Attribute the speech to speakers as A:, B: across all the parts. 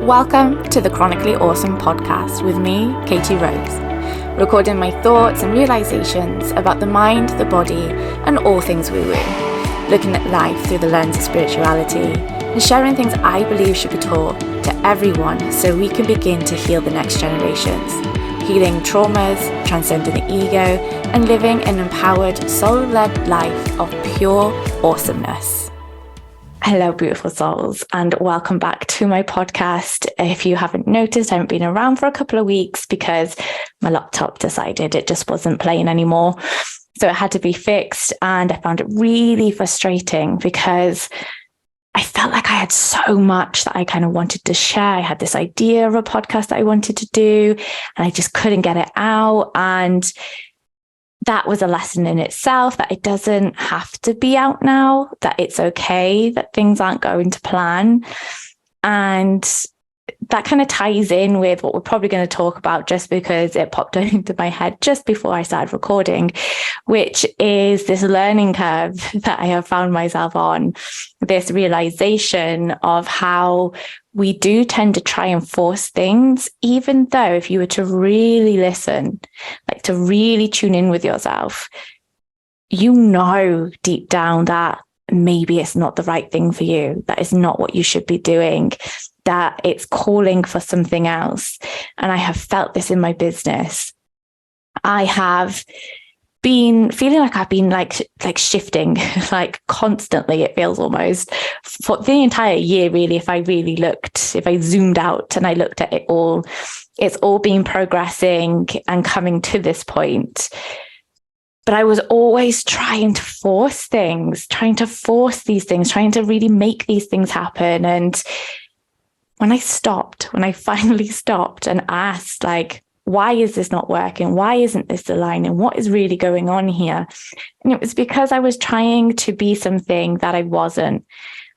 A: Welcome to the Chronically Awesome podcast with me, Katie Rose, recording my thoughts and realizations about the mind, the body, and all things woo-woo, looking at life through the lens of spirituality, and sharing things I believe should be taught to everyone so we can begin to heal the next generations, healing traumas, transcending the ego, and living an empowered, soul-led life of pure awesomeness. Hello, beautiful souls, and welcome back to my podcast. If you haven't noticed, I haven't been around for a couple of weeks because my laptop decided it just wasn't playing anymore. So it had to be fixed, and I found it really frustrating because I felt like I had so much that I kind of wanted to share. I had this idea of a podcast that I wanted to do, and I just couldn't get it out. And that was a lesson in itself, that it doesn't have to be out now, that it's okay, that things aren't going to plan. And that kind of ties in with what we're probably going to talk about, just because it popped into my head just before I started recording, which is this learning curve that I have found myself on, this realization of how we do tend to try and force things, even though if you were to really listen, like to really tune in with yourself, you know deep down that maybe it's not the right thing for you, that is not what you should be doing, that it's calling for something else. And I have felt this in my business. I have been feeling like I've been like shifting, like constantly, it feels almost, for the entire year, really. If I zoomed out and I looked at it all, it's all been progressing and coming to this point. But I was always trying to force these things, trying to really make these things happen. And when I finally stopped and asked, like, why is this not working? Why isn't this aligning? What is really going on here? And it was because I was trying to be something that I wasn't.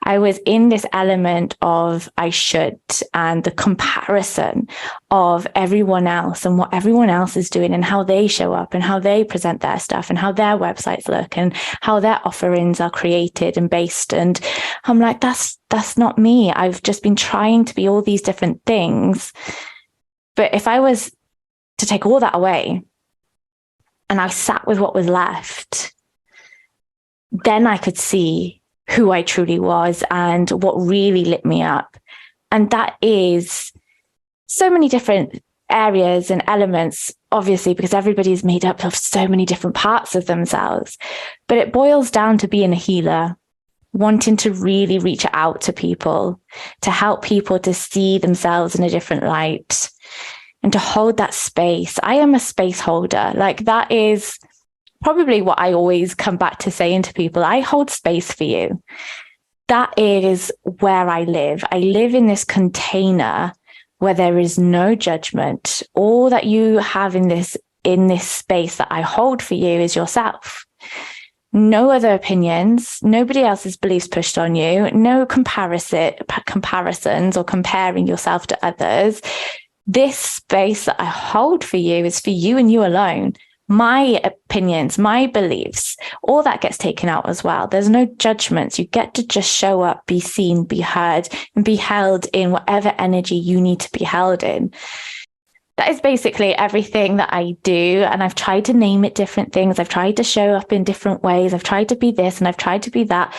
A: I was in this element of I should, and the comparison of everyone else and what everyone else is doing and how they show up and how they present their stuff and how their websites look and how their offerings are created and based. And I'm like, that's not me. I've just been trying to be all these different things. But if I was to take all that away and I sat with what was left, then I could see who I truly was and what really lit me up. And that is so many different areas and elements, obviously, because everybody's made up of so many different parts of themselves. But it boils down to being a healer, wanting to really reach out to people, to help people to see themselves in a different light and to hold that space. I am a space holder. Like, that is probably what I always come back to saying to people. I hold space for you. That is where I live. I live in this container where there is no judgment. All that you have in this space that I hold for you is yourself. No other opinions, nobody else's beliefs pushed on you, no comparisons or comparing yourself to others. This space that I hold for you is for you and you alone. My opinions, my beliefs, all that gets taken out as well. There's no judgments. You get to just show up, be seen, be heard, and be held in whatever energy you need to be held in. That is basically everything that I do. And I've tried to name it different things. I've tried to show up in different ways. I've tried to be this and I've tried to be that.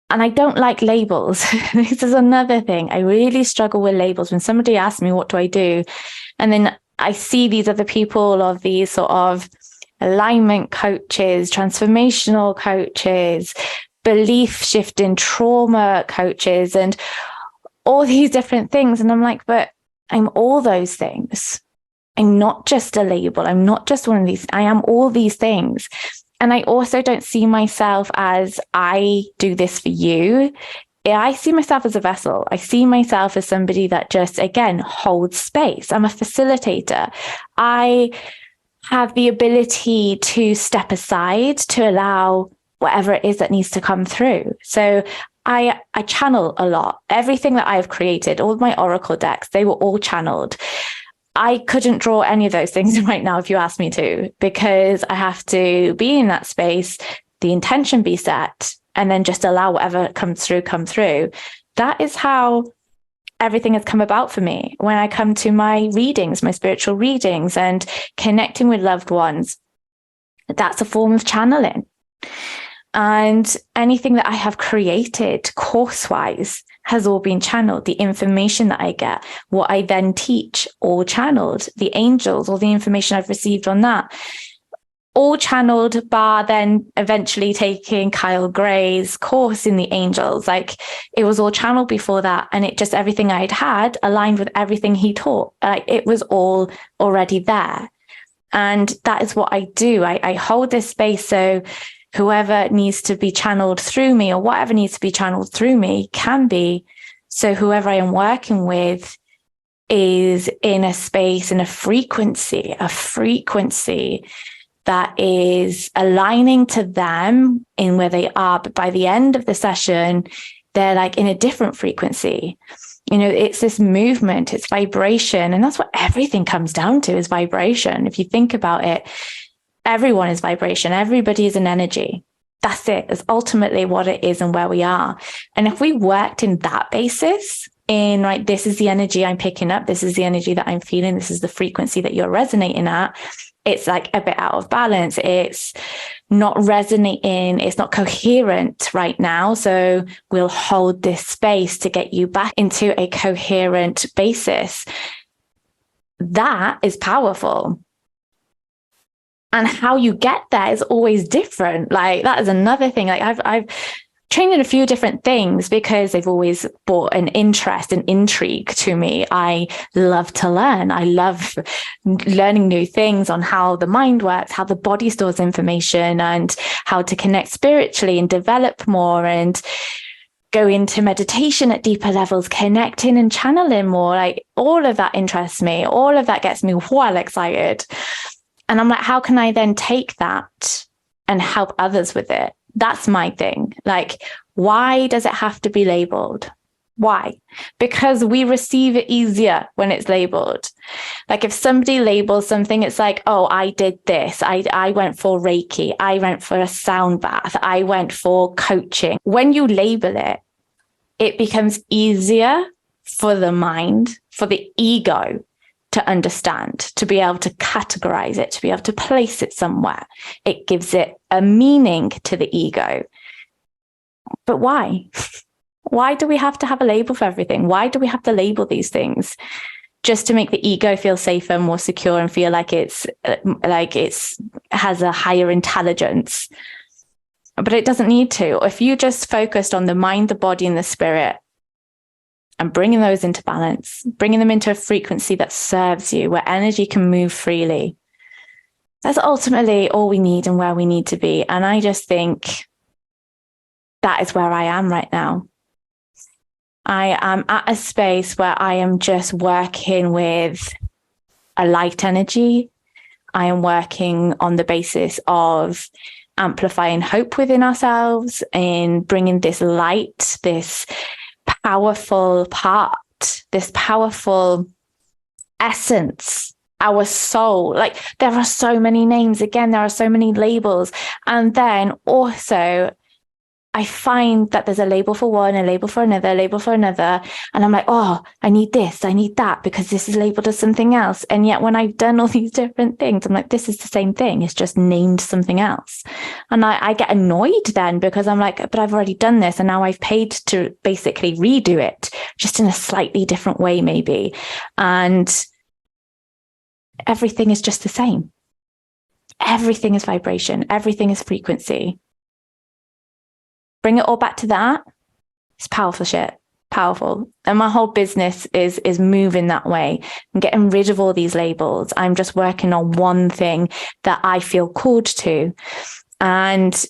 A: And I don't like labels. This is another thing. I really struggle with labels. When somebody asks me, what do I do? And then I see these other people, of these sort of alignment coaches, transformational coaches, belief shifting, trauma coaches, and all these different things. And I'm like, but I'm all those things. I'm not just a label. I'm not just one of these. I am all these things. And I also don't see myself as I do this for you. I see myself as a vessel. I see myself as somebody that just, again, holds space. I'm a facilitator. I have the ability to step aside to allow whatever it is that needs to come through. So I channel a lot. Everything that I've created, all of my oracle decks, they were all channeled. I couldn't draw any of those things right now if you asked me to, because I have to be in that space, the intention be set, and then just allow whatever comes through, come through. That is how everything has come about for me. When I come to my readings, my spiritual readings, and connecting with loved ones, that's a form of channeling. And anything that I have created course-wise has all been channeled. The information that I get, what I then teach, all channeled. The angels, all the information I've received on that, all channeled, bar then eventually taking Kyle Gray's course in the angels. Like, it was all channeled before that. And it just, everything I'd had aligned with everything he taught. Like, it was all already there. And that is what I do. I hold this space so whoever needs to be channeled through me, or whatever needs to be channeled through me, can be. So whoever I am working with is in a space, in a frequency that is aligning to them in where they are. But by the end of the session, they're like in a different frequency. You know, it's this movement, it's vibration. And that's what everything comes down to, is vibration. If you think about it, everyone is vibration. Everybody is an energy. That's it. That's ultimately what it is and where we are. And if we worked in that basis, in like, this is the energy I'm picking up, this is the energy that I'm feeling, this is the frequency that you're resonating at, it's like a bit out of balance. It's not resonating. It's not coherent right now. So we'll hold this space to get you back into a coherent basis. That is powerful. And how you get there is always different. Like, that is another thing. Like, I've trained in a few different things because they've always brought an interest and intrigue to me. I love to learn. I love learning new things on how the mind works, how the body stores information, and how to connect spiritually and develop more and go into meditation at deeper levels, connecting and channeling more. Like, all of that interests me. All of that gets me well excited. And I'm like, how can I then take that and help others with it? That's my thing. Like, why does it have to be labeled? Why? Because we receive it easier when it's labeled. Like, if somebody labels something, it's like, oh, I did this. I went for Reiki. I went for a sound bath. I went for coaching. When you label it, it becomes easier for the mind, for the ego to understand, to be able to categorize it, to be able to place it somewhere. It gives it a meaning to the ego. But why? Why do we have to have a label for everything? Why do we have to label these things? Just to make the ego feel safer, more secure, and feel like it's has a higher intelligence. But it doesn't need to. If you just focused on the mind, the body, and the spirit, and bringing those into balance, bringing them into a frequency that serves you, where energy can move freely. That's ultimately all we need and where we need to be. And I just think that is where I am right now. I am at a space where I am just working with a light energy. I am working on the basis of amplifying hope within ourselves, in bringing this light, this powerful part, this powerful essence, our soul. Like, there are so many names. Again, there are so many labels. And then also, I find that there's a label for one, a label for another, a label for another. And I'm like, oh, I need this, I need that, because this is labeled as something else. And yet when I've done all these different things, I'm like, this is the same thing. It's just named something else. And I get annoyed then, because I'm like, but I've already done this. And now I've paid to basically redo it, just in a slightly different way, maybe. And everything is just the same. Everything is vibration. Everything is frequency. Bring it all back to that. It's powerful shit. Powerful. And my whole business is moving that way. I'm getting rid of all these labels. I'm just working on one thing that I feel called to, and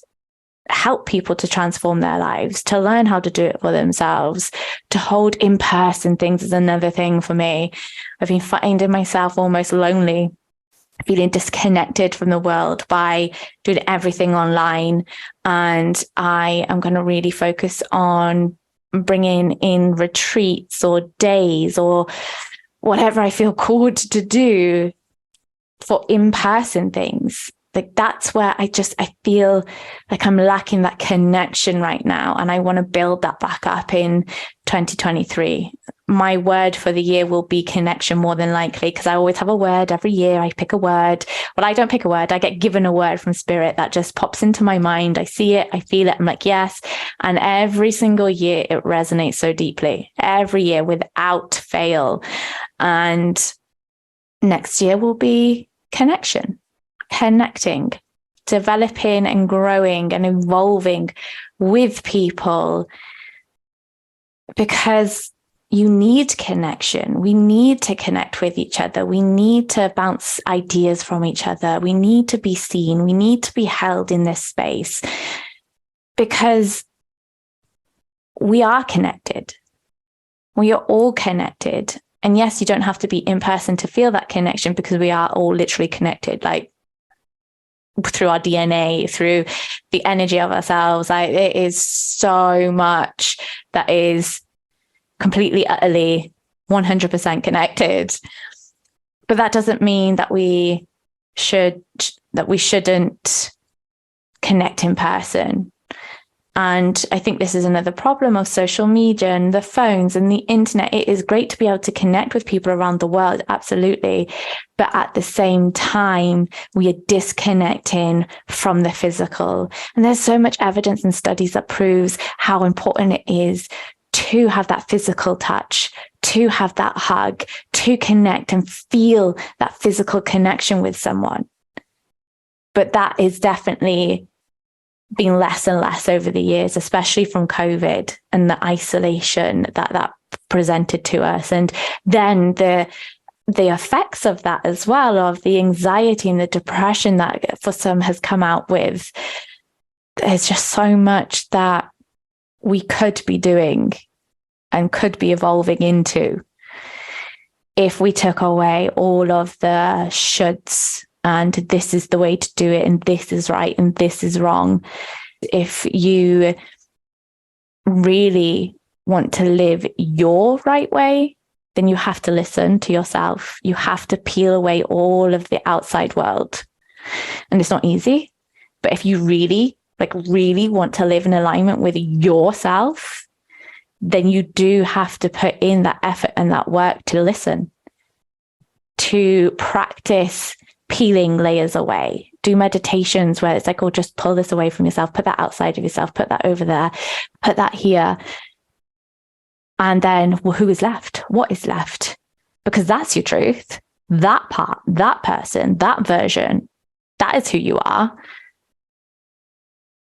A: help people to transform their lives, to learn how to do it for themselves. To hold in-person things is another thing for me. I've been finding myself almost lonely, feeling disconnected from the world by doing everything online. And I am going to really focus on bringing in retreats or days or whatever I feel called to do for in-person things. Like, that's where I feel like I'm lacking that connection right now. And I want to build that back up in 2023. my word for the year will be connection, more than likely, because I always have a word every year. I pick a word. Well, I don't pick a word. I get given a word from spirit that just pops into my mind. I see it. I feel it. I'm like, yes. And every single year it resonates so deeply, every year without fail. And next year will be connection, connecting, developing and growing and evolving with people, because you need connection. We need to connect with each other. We need to bounce ideas from each other. We need to be seen. We need to be held in this space, because we are connected. We are all connected. And yes, you don't have to be in person to feel that connection, because we are all literally connected, like through our DNA, through the energy of ourselves. Like, it is so much that is completely, utterly, 100% connected. But that doesn't mean that we shouldn't connect in person. And I think this is another problem of social media and the phones and the internet. It is great to be able to connect with people around the world, absolutely. But at the same time, we are disconnecting from the physical. And there's so much evidence and studies that proves how important it is to have that physical touch, to have that hug, to connect and feel that physical connection with someone. But that is definitely been less and less over the years, especially from COVID and the isolation that presented to us. And then the effects of that as well, of the anxiety and the depression that for some has come out with. There's just so much that we could be doing and could be evolving into if we took away all of the shoulds and this is the way to do it and this is right and this is wrong. If you really want to live your right way, then you have to listen to yourself. You have to peel away all of the outside world. And it's not easy, but if you really want to live in alignment with yourself, then you do have to put in that effort and that work to listen, to practice peeling layers away, do meditations where it's like, oh, just pull this away from yourself, put that outside of yourself, put that over there, put that here. And then, well, who is left? What is left? Because that's your truth. That part, that person, that version, that is who you are.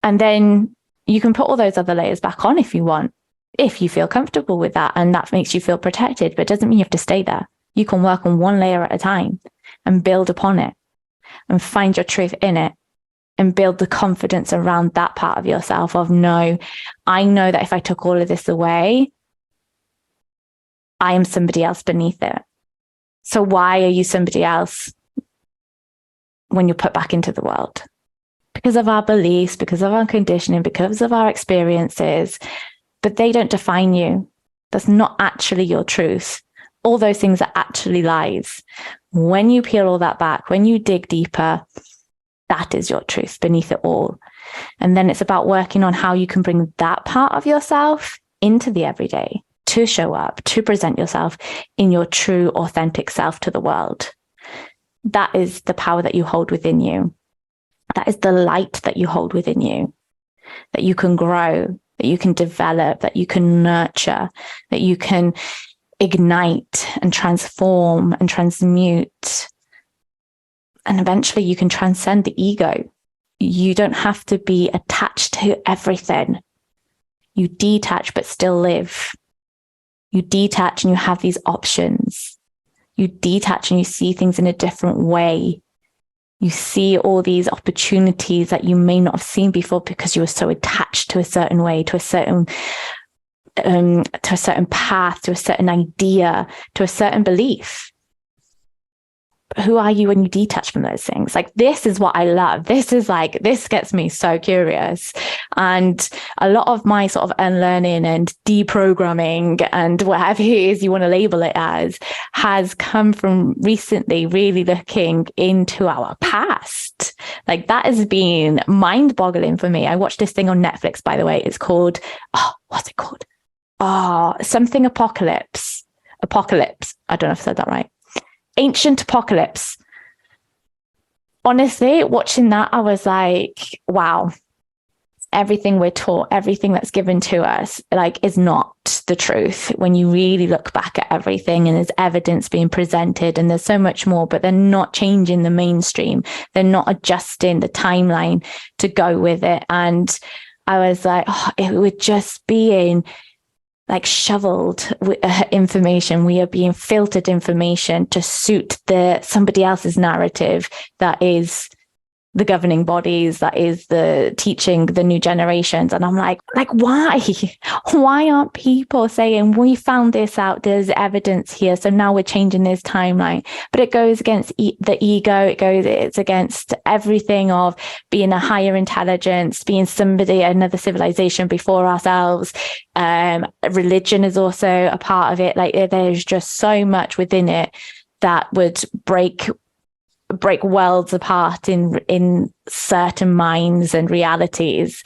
A: And then you can put all those other layers back on if you want, if you feel comfortable with that and that makes you feel protected, but it doesn't mean you have to stay there. You can work on one layer at a time and build upon it and find your truth in it and build the confidence around that part of yourself of, no, I know that if I took all of this away, I am somebody else beneath it. So why are you somebody else when you're put back into the world? Because of our beliefs, because of our conditioning, because of our experiences, but they don't define you. That's not actually your truth. All those things are actually lies. When you peel all that back, when you dig deeper, that is your truth beneath it all. And then it's about working on how you can bring that part of yourself into the everyday, to show up, to present yourself in your true, authentic self to the world. That is the power that you hold within you. That is the light that you hold within you, that you can grow, that you can develop, that you can nurture, that you can ignite and transform and transmute. And eventually you can transcend the ego. You don't have to be attached to everything. You detach but still live. You detach and you have these options. You detach and you see things in a different way. You see all these opportunities that you may not have seen before because you were so attached to a certain way, to a certain path, to a certain idea, to a certain belief. But who are you when you detach from those things? Like, this is what I love. This gets me so curious. And a lot of my sort of unlearning and deprogramming and whatever it is you want to label it as has come from recently really looking into our past. Like, that has been mind-boggling for me. I watched this thing on Netflix, by the way. It's called, what's it called? Something Apocalypse. apocalypse. I don't know if I said that right. Ancient apocalypse. Honestly, watching that, I was like, wow, everything we're taught, everything that's given to us, like, is not the truth when you really look back at everything, and there's evidence being presented and there's so much more, but they're not changing the mainstream. They're not adjusting the timeline to go with it. And I was like, oh, it would just being like shoveled with information. We are being filtered information to suit somebody else's narrative that is the governing bodies, that is the teaching the new generations. And I'm like, why aren't people saying, we found this out, there's evidence here, so now we're changing this timeline? But it goes against the ego. It's against everything of being a higher intelligence, being somebody, another civilization before ourselves. Religion is also a part of it. Like, there's just so much within it that would break worlds apart in certain minds and realities.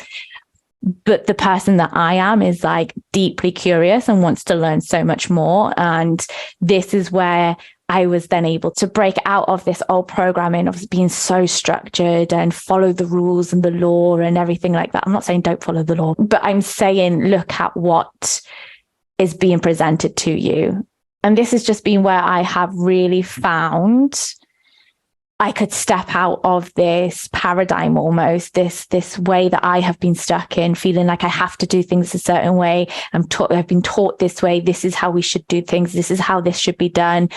A: But the person that I am is like deeply curious and wants to learn so much more. And this is where I was then able to break out of this old programming of being so structured and follow the rules and the law and everything like that. I'm not saying don't follow the law, but I'm saying look at what is being presented to you. And this has just been where I have really found I could step out of this paradigm, almost this way that I have been stuck in, feeling like I have to do things a certain way. I've been taught this way. This is how we should do things. This is how this should be done.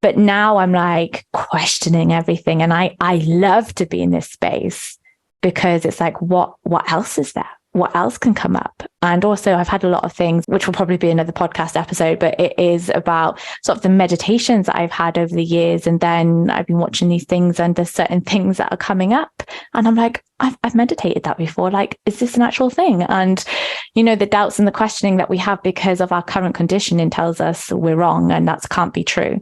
A: But now I'm like questioning everything. And I love to be in this space because it's like, what else is there? What else can come up? And also I've had a lot of things, which will probably be another podcast episode, but it is about sort of the meditations that I've had over the years. And then I've been watching these things and there's certain things that are coming up. And I'm like, I've meditated that before. Like, is this an actual thing? And, the doubts and the questioning that we have because of our current conditioning tells us we're wrong and that can't be true.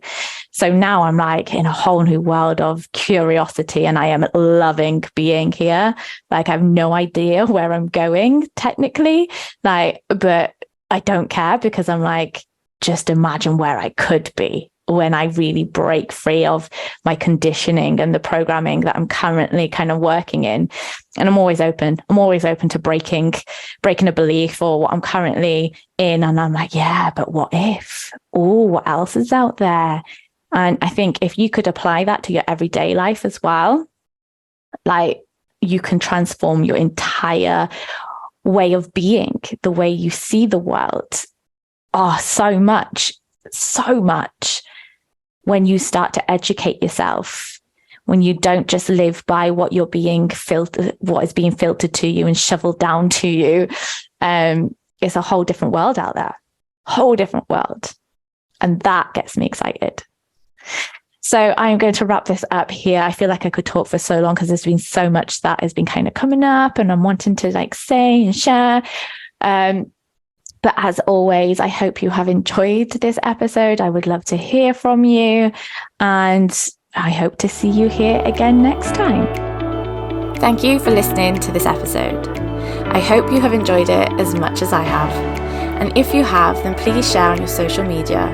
A: So now I'm like in a whole new world of curiosity and I am loving being here. Like, I have no idea where I'm going technically, but I don't care because I'm like, just imagine where I could be when I really break free of my conditioning and the programming that I'm currently kind of working in. And I'm always open to breaking a belief or what I'm currently in. And I'm like, yeah, but what if? Oh, what else is out there? And I think if you could apply that to your everyday life as well, like, you can transform your entire way of being, the way you see the world. Oh, so much when you start to educate yourself, when you don't just live by what is being filtered to you and shoveled down to you. It's a whole different world out there, whole different world. And that gets me excited. So I'm going to wrap this up here. I feel like I could talk for so long because there's been so much that has been kind of coming up and I'm wanting to say and share. But as always, I hope you have enjoyed this episode. I would love to hear from you and I hope to see you here again next time.
B: Thank you for listening to this episode. I hope you have enjoyed it as much as I have. And if you have, then please share on your social media.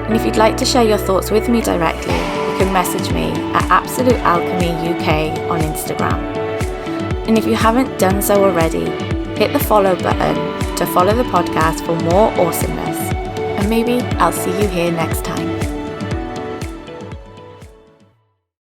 B: And if you'd like to share your thoughts with me directly, you can message me at Absolute Alchemy UK on Instagram. And if you haven't done so already, hit the follow button to follow the podcast for more awesomeness. And maybe I'll see you here next time.